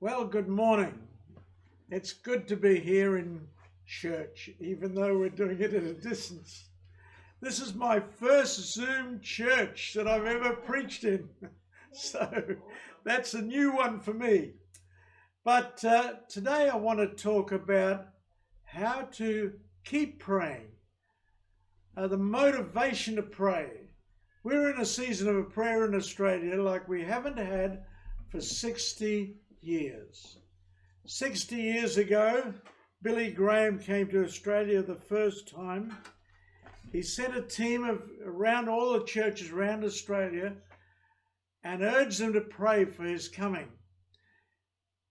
Well, good morning. It's good to be here in church, even though we're doing it at a distance. This is my first Zoom church that I've ever preached in, so that's a new one for me. But today I want to talk about how to keep praying, the motivation to pray. We're in a season of prayer in Australia like we haven't had for 60 years. 60 years ago, Billy Graham came to Australia the first time. He sent a team around all the churches around Australia and urged them to pray for his coming.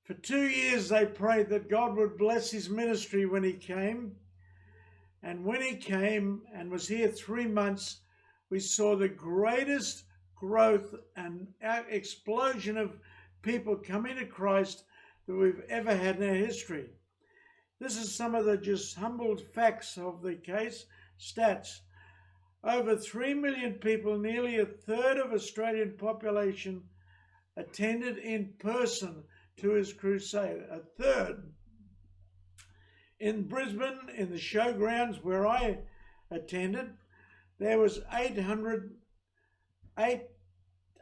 For 2 years they prayed that God would bless his ministry when he came. And when he came and was here 3 months, we saw the greatest growth and explosion of people coming to Christ that we've ever had in our history. This is some of the just humbled facts of the case, stats. Over 3 million people, nearly a third of Australian population, attended in person to his crusade. A third. In Brisbane, in the showgrounds where I attended, there was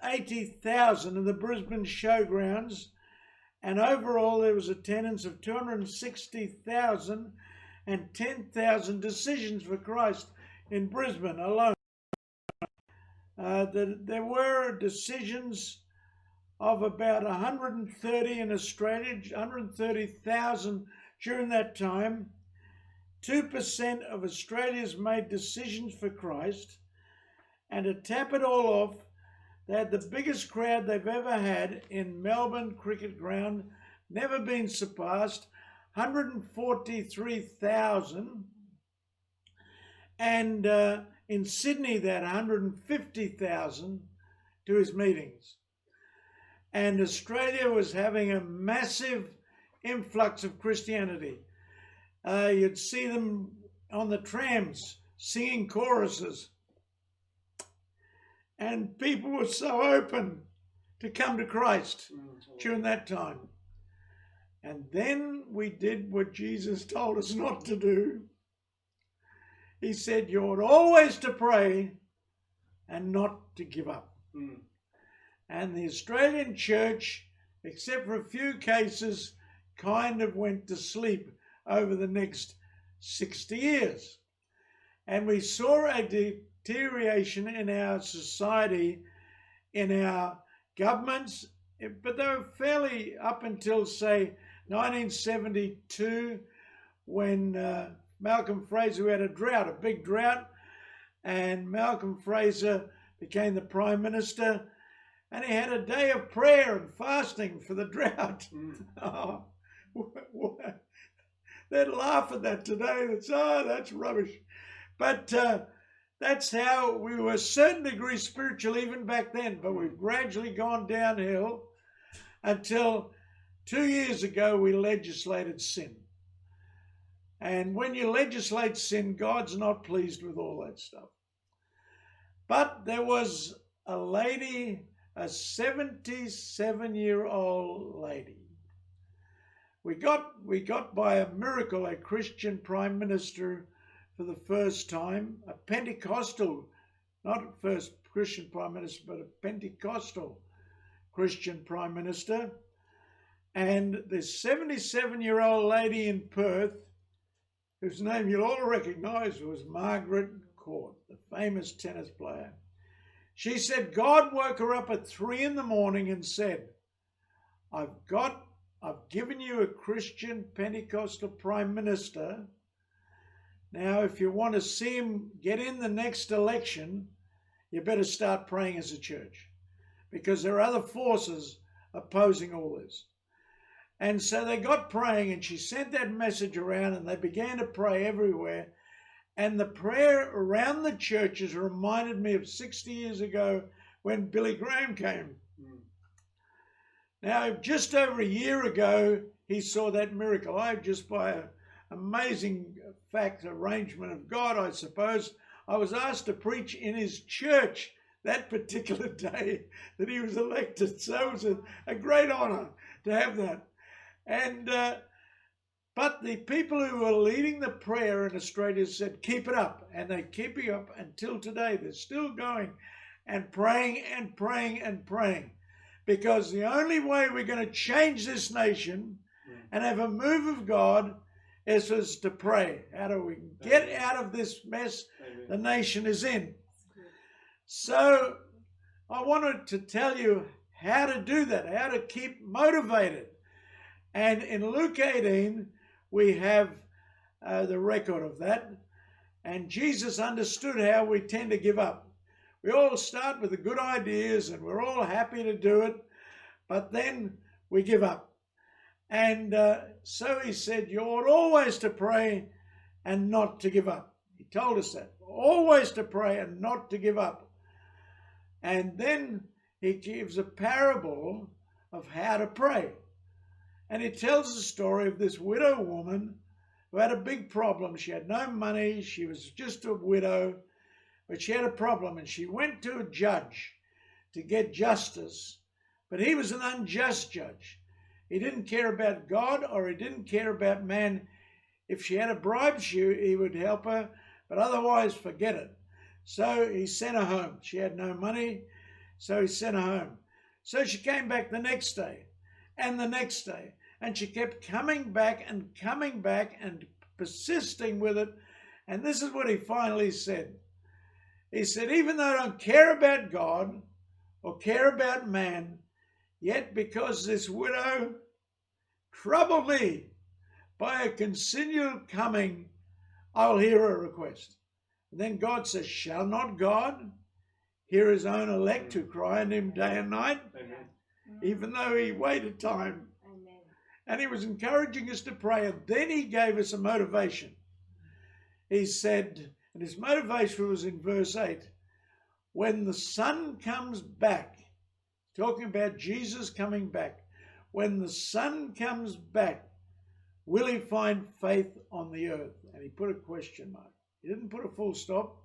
80,000 in the Brisbane showgrounds, and overall there was attendance of 260,000 and 10,000 decisions for Christ in Brisbane alone. There were decisions of about 130 in Australia, 130,000 during that time. 2% of Australians made decisions for Christ, and to tap it all off, they had the biggest crowd they've ever had in Melbourne Cricket Ground, never been surpassed, 143,000, and in Sydney they had 150,000 to his meetings. And Australia was having a massive influx of Christianity. You'd see them on the trams singing choruses. And people were so open to come to Christ during that time. And then we did what Jesus told us not to do. He said, you ought always to pray and not to give up. And the Australian church, except for a few cases, kind of went to sleep over the next 60 years. And we saw a deterioration in our society, in our governments, but they were fairly up until, say, 1972, when Malcolm Fraser, we had a drought, a big drought, and Malcolm Fraser became the Prime Minister, and he had a day of prayer and fasting for the drought. They'd laugh at that today. That's rubbish. But that's how we were a certain degree spiritual even back then, but we've gradually gone downhill until 2 years ago we legislated sin. And when you legislate sin, God's not pleased with all that stuff. But there was a lady, a 77-year-old lady. We got by a miracle a Christian Prime Minister for the first time, a Pentecostal, not a first Christian Prime Minister, but a Pentecostal Christian Prime Minister. And this 77-year-old lady in Perth, whose name you'll all recognise, was Margaret Court, the famous tennis player. She said God woke her up at 3 in the morning and said, I've given you a Christian Pentecostal Prime Minister. Now, if you want to see him get in the next election, you better start praying as a church, because there are other forces opposing all this. And so they got praying, and she sent that message around, and they began to pray everywhere. And the prayer around the churches reminded me of 60 years ago when Billy Graham came. Now, just over a year ago, he saw that miracle. Just by an amazing arrangement of God, I suppose, I was asked to preach in his church that particular day that he was elected. So it was a great honour to have that. And but the people who were leading the prayer in Australia said, keep it up. And they keep it up until today. They're still going and praying and praying and praying. Because the only way we're going to change this nation and have a move of God is to pray. How do we get out of this mess the nation is in? So I wanted to tell you how to do that, how to keep motivated. And in Luke 18, we have the record of that. And Jesus understood how we tend to give up. We all start with the good ideas and we're all happy to do it, but then we give up. And so he said, you ought always to pray and not to give up. He told us that. Always to pray and not to give up. And then he gives a parable of how to pray. And he tells the story of this widow woman who had a big problem. She had no money. She was just a widow, but she had a problem. And she went to a judge to get justice, but he was an unjust judge. He didn't care about God or he didn't care about man. If she had a bribe, he would help her, but otherwise forget it. So he sent her home. She had no money, so he sent her home. So she came back the next day and the next day, and she kept coming back and persisting with it. And this is what he finally said. He said, even though I don't care about God or care about man, yet because this widow troubled me by a continual coming, I'll hear her request. And then God says, shall not God hear his own elect who cry on him day and night? Amen. Even though he waited time. Amen. And he was encouraging us to pray. And then he gave us a motivation. He said, and his motivation was in verse 8, when the Son comes back, talking about Jesus coming back, when the Son comes back, will he find faith on the earth? And he put a question mark. He didn't put a full stop.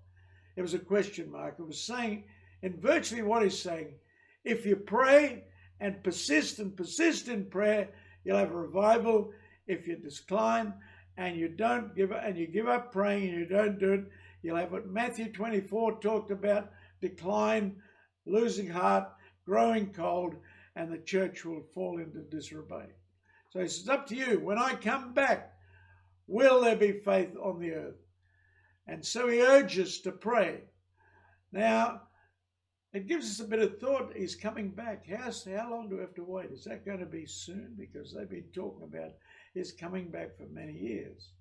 It was a question mark. It was saying, in virtually what he's saying, if you pray and persist in prayer, you'll have a revival. If you decline and you don't give up, and you give up praying and you don't do it, you'll have what Matthew 24 talked about, decline, losing heart, growing cold, and the church will fall into disarray. So it's up to you. When I come back, will there be faith on the earth? And so he urges to pray. Now, it gives us a bit of thought. He's coming back. How long do we have to wait? Is that going to be soon? Because they've been talking about his coming back for many years.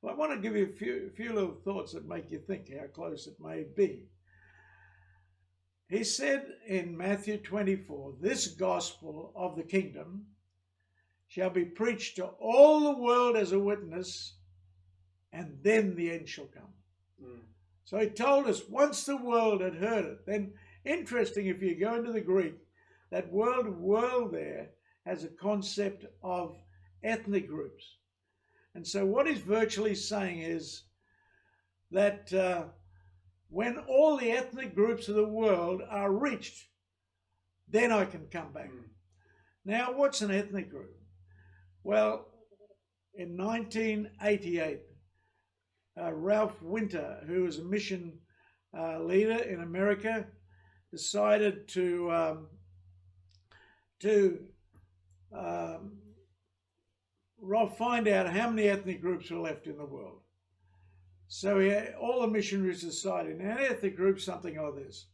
Well, I want to give you a few little thoughts that make you think how close it may be. He said in Matthew 24, this gospel of the kingdom shall be preached to all the world as a witness, and then the end shall come. So he told us once the world had heard it. Then, interesting, if you go into the Greek, that world there has a concept of ethnic groups. And so what he's virtually saying is that when all the ethnic groups of the world are reached, then I can come back. Now, what's an ethnic group? Well, in 1988, Ralph Winter, who was a mission leader in America, decided to find out how many ethnic groups were left in the world. So all the missionaries decided, now an ethnic group, something like this.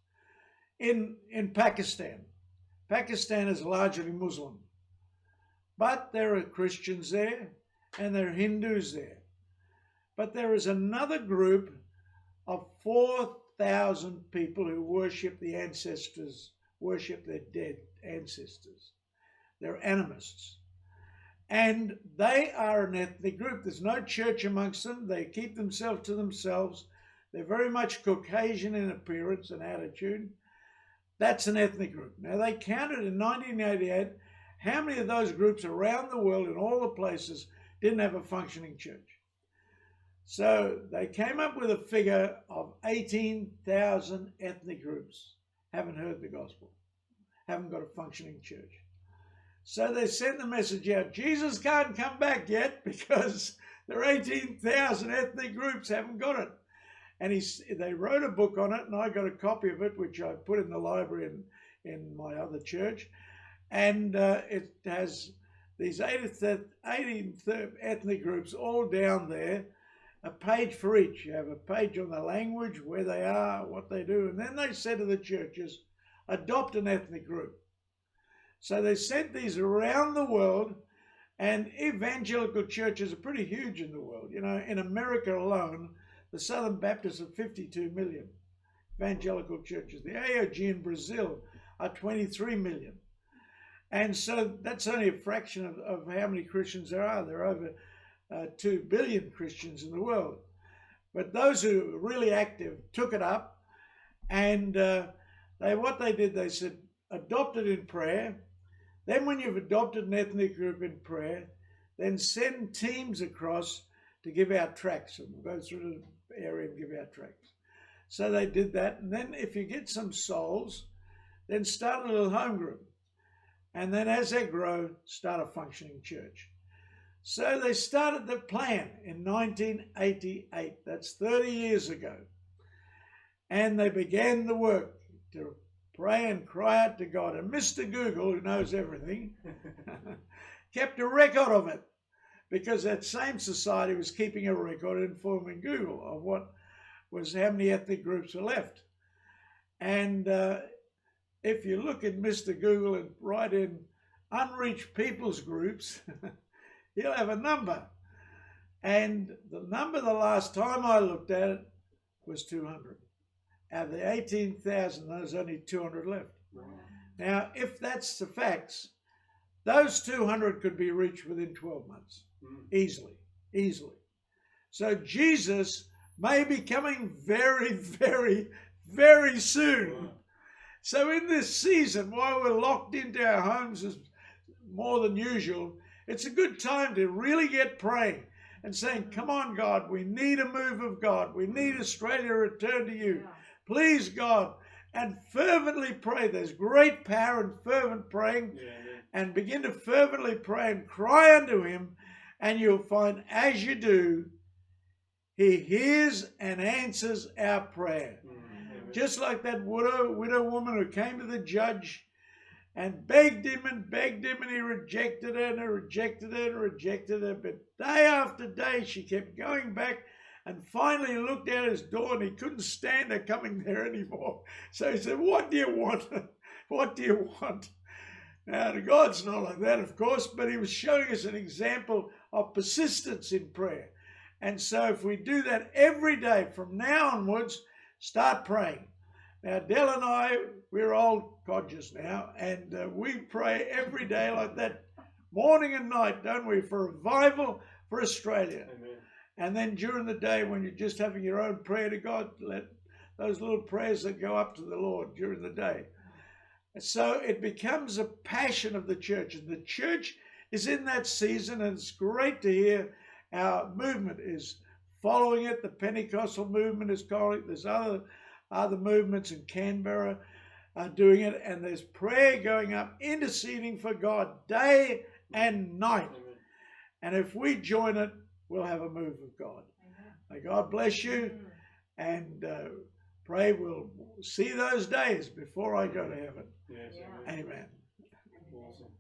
In Pakistan is largely Muslim, but there are Christians there and there are Hindus there. But there is another group of 4,000 people who worship the ancestors, worship their dead ancestors. They're animists. And they are an ethnic group. There's no church amongst them. They keep themselves to themselves. They're very much Caucasian in appearance and attitude. That's an ethnic group. Now, they counted in 1988 how many of those groups around the world in all the places didn't have a functioning church. So they came up with a figure of 18,000 ethnic groups haven't heard the gospel, haven't got a functioning church. So they sent the message out, Jesus can't come back yet because there are 18,000 ethnic groups haven't got it. And they wrote a book on it, and I got a copy of it, which I put in the library in my other church. And it has these 18 ethnic groups all down there, a page for each. You have a page on the language, where they are, what they do. And then they said to the churches, adopt an ethnic group. So they sent these around the world, and evangelical churches are pretty huge in the world. You know, in America alone, the Southern Baptists are 52 million evangelical churches. The AOG in Brazil are 23 million. And so that's only a fraction of how many Christians there are. There are over 2 billion Christians in the world. But those who are really active took it up, and what they did, they said, adopt it in prayer. Then when you've adopted an ethnic group in prayer, then send teams across to give out tracts. And we'll go through the area and give out tracts. So they did that. And then if you get some souls, then start a little home group. And then as they grow, start a functioning church. So they started the plan in 1988. That's 30 years ago. And they began the work to pray and cry out to God. And Mr. Google, who knows everything, kept a record of it, because that same society was keeping a record informing Google of how many ethnic groups were left. And if you look at Mr. Google and write in unreached peoples groups, he'll have a number. And the number the last time I looked at it was 200. Out of the 18,000, there's only 200 left. Wow. Now, if that's the facts, those 200 could be reached within 12 months. Easily. So Jesus may be coming very, very, very soon. Wow. So in this season, while we're locked into our homes more than usual, it's a good time to really get praying and saying, come on, God, we need a move of God. We need Australia to return to you. Yeah. Please, God, and fervently pray. There's great power in fervent praying. Yeah. And begin to fervently pray and cry unto him, and you'll find as you do, he hears and answers our prayer. Mm-hmm. Just like that widow woman who came to the judge and begged him, and he rejected her, and rejected her. But day after day, she kept going back, and finally he looked out his door, and he couldn't stand her coming there anymore. So he said, what do you want? What do you want? Now, God's not like that, of course, but he was showing us an example of persistence in prayer. And so if we do that every day from now onwards, start praying. Now, Dell and I, we're old codgers now, and we pray every day like that, morning and night, don't we, for revival for Australia. Amen. And then during the day, when you're just having your own prayer to God, let those little prayers that go up to the Lord during the day. So it becomes a passion of the church, and the church is in that season, and it's great to hear our movement is following it. The Pentecostal movement is calling it. There's other movements in Canberra are doing it, and there's prayer going up, interceding for God day and night. Amen. And if we join it, we'll have a move of God. Amen. May God bless you, and pray we'll see those days before I go to heaven. Yes, amen. Amen. Awesome.